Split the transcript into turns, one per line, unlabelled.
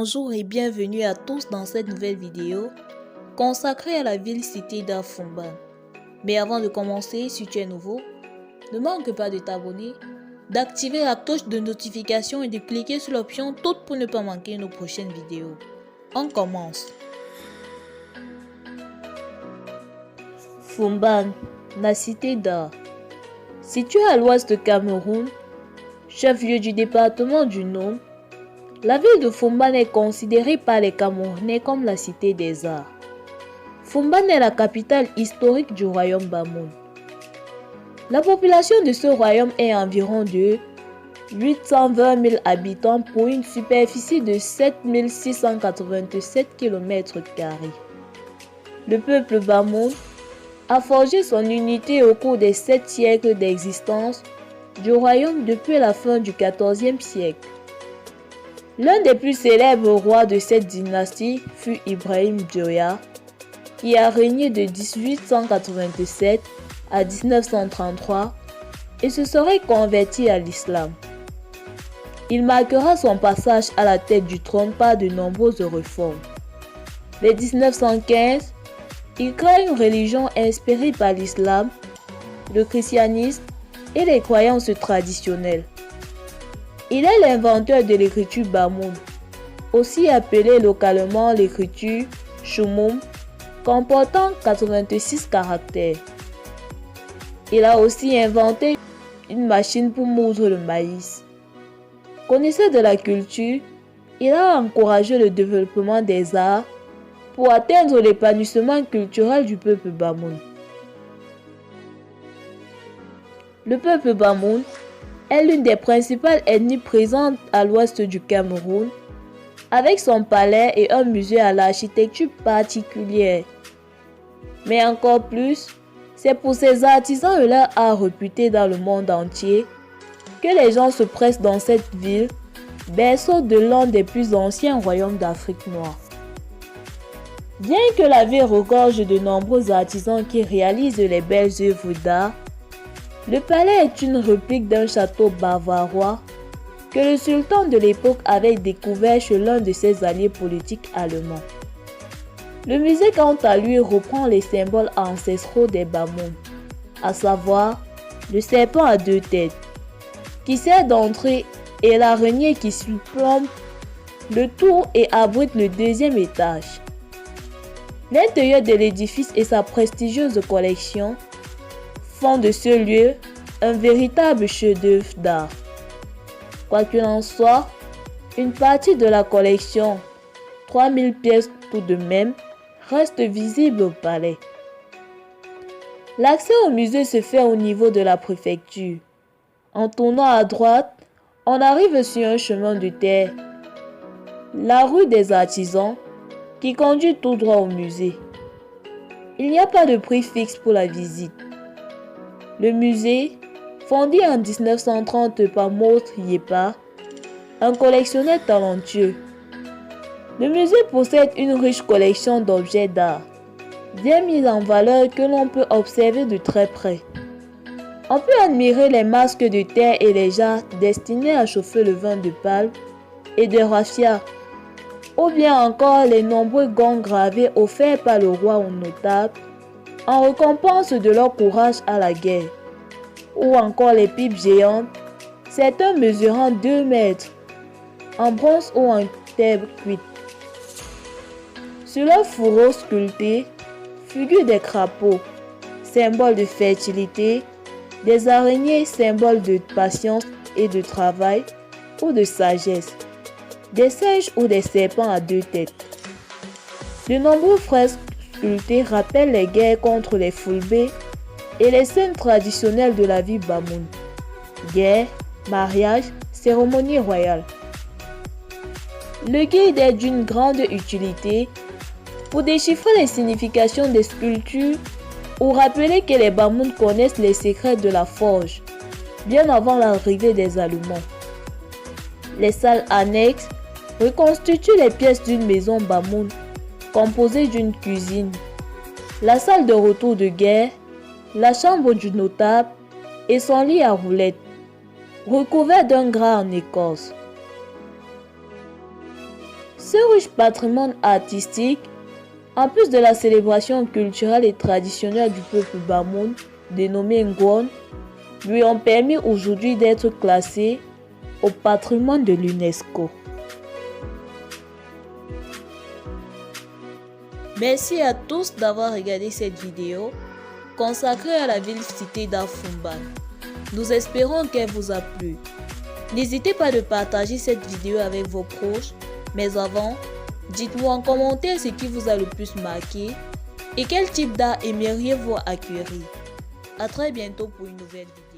Bonjour et bienvenue à tous dans cette nouvelle vidéo consacrée à la ville-cité d'Afumban. Mais avant de commencer, si tu es nouveau, ne manque pas de t'abonner, d'activer la cloche de notification et de cliquer sur l'option toute pour ne pas manquer nos prochaines vidéos. On commence. Fumban, la cité d'art. Située à l'ouest de Cameroun, chef-lieu du département du Nord, la ville de Fumban est considérée par les Camerounais comme la cité des arts. Fumban est la capitale historique du royaume Bamoun. La population de ce royaume est environ de 820 000 habitants pour une superficie de 7 687 km². Le peuple Bamoun a forgé son unité au cours des 7 siècles d'existence du royaume depuis la fin du XIVe siècle. L'un des plus célèbres rois de cette dynastie fut Ibrahim Dioya, qui a régné de 1887 à 1933 et se serait converti à l'islam. Il marquera son passage à la tête du trône par de nombreuses réformes. Dès 1915, il crée une religion inspirée par l'islam, le christianisme et les croyances traditionnelles. Il est l'inventeur de l'écriture Bamoun, aussi appelée localement l'écriture Choumoum, comportant 86 caractères. Il a aussi inventé une machine pour moudre le maïs. Connaisseur de la culture, il a encouragé le développement des arts pour atteindre l'épanouissement culturel du peuple Bamoun. Le peuple Bamoun est l'une des principales ethnies présentes à l'ouest du Cameroun, avec son palais et un musée à l'architecture particulière. Mais encore plus, c'est pour ses artisans et leur art réputés dans le monde entier que les gens se pressent dans cette ville, berceau de l'un des plus anciens royaumes d'Afrique noire. Bien que la ville regorge de nombreux artisans qui réalisent les belles œuvres d'art, le palais est une réplique d'un château bavarois que le sultan de l'époque avait découvert chez l'un de ses alliés politiques allemands. Le musée, quant à lui, reprend les symboles ancestraux des Bamoun, à savoir le serpent à deux têtes, qui sert d'entrée, et l'araignée qui surplombe le tour et abrite le deuxième étage. L'intérieur de l'édifice et sa prestigieuse collection font de ce lieu un véritable chef-d'œuvre d'art. Quoi qu'il en soit, une partie de la collection, 3000 pièces tout de même, reste visible au palais. L'accès au musée se fait au niveau de la préfecture. En tournant à droite, on arrive sur un chemin de terre, la rue des artisans, qui conduit tout droit au musée. Il n'y a pas de prix fixe pour la visite. Le musée, fondé en 1930 par Moth Yepa, un collectionneur talentueux. Le musée possède une riche collection d'objets d'art, bien mis en valeur que l'on peut observer de très près. On peut admirer les masques de terre et les jarres destinés à chauffer le vin de palme et de raffia, ou bien encore les nombreux gants gravés offerts par le roi aux notables en récompense de leur courage à la guerre, ou encore les pipes géantes, certains mesurant 2 mètres, en bronze ou en terre cuite. Sur leur fourreau sculpté figurent des crapauds, symboles de fertilité, des araignées, symboles de patience et de travail ou de sagesse, des singes ou des serpents à deux têtes. De nombreux fresques sculptés rappellent les guerres contre les Fulbés et les scènes traditionnelles de la vie Bamoun. Guerre, mariage, cérémonie royale. Le guide est d'une grande utilité pour déchiffrer les significations des sculptures ou rappeler que les Bamoun connaissent les secrets de la forge, bien avant l'arrivée des Allemands. Les salles annexes reconstituent les pièces d'une maison Bamoun, composée d'une cuisine, la salle de retour de guerre, la chambre du notable et son lit à roulettes, recouvert d'un drap en écorce. Ce riche patrimoine artistique, en plus de la célébration culturelle et traditionnelle du peuple Bamouns, dénommé Ngone, lui ont permis aujourd'hui d'être classé au patrimoine de l'UNESCO. Merci à tous d'avoir regardé cette vidéo consacrée à la ville-cité d'Afumban. Nous espérons qu'elle vous a plu. N'hésitez pas de partager cette vidéo avec vos proches, mais avant, dites-moi en commentaire ce qui vous a le plus marqué et quel type d'art aimeriez-vous acquérir. À très bientôt pour une nouvelle vidéo.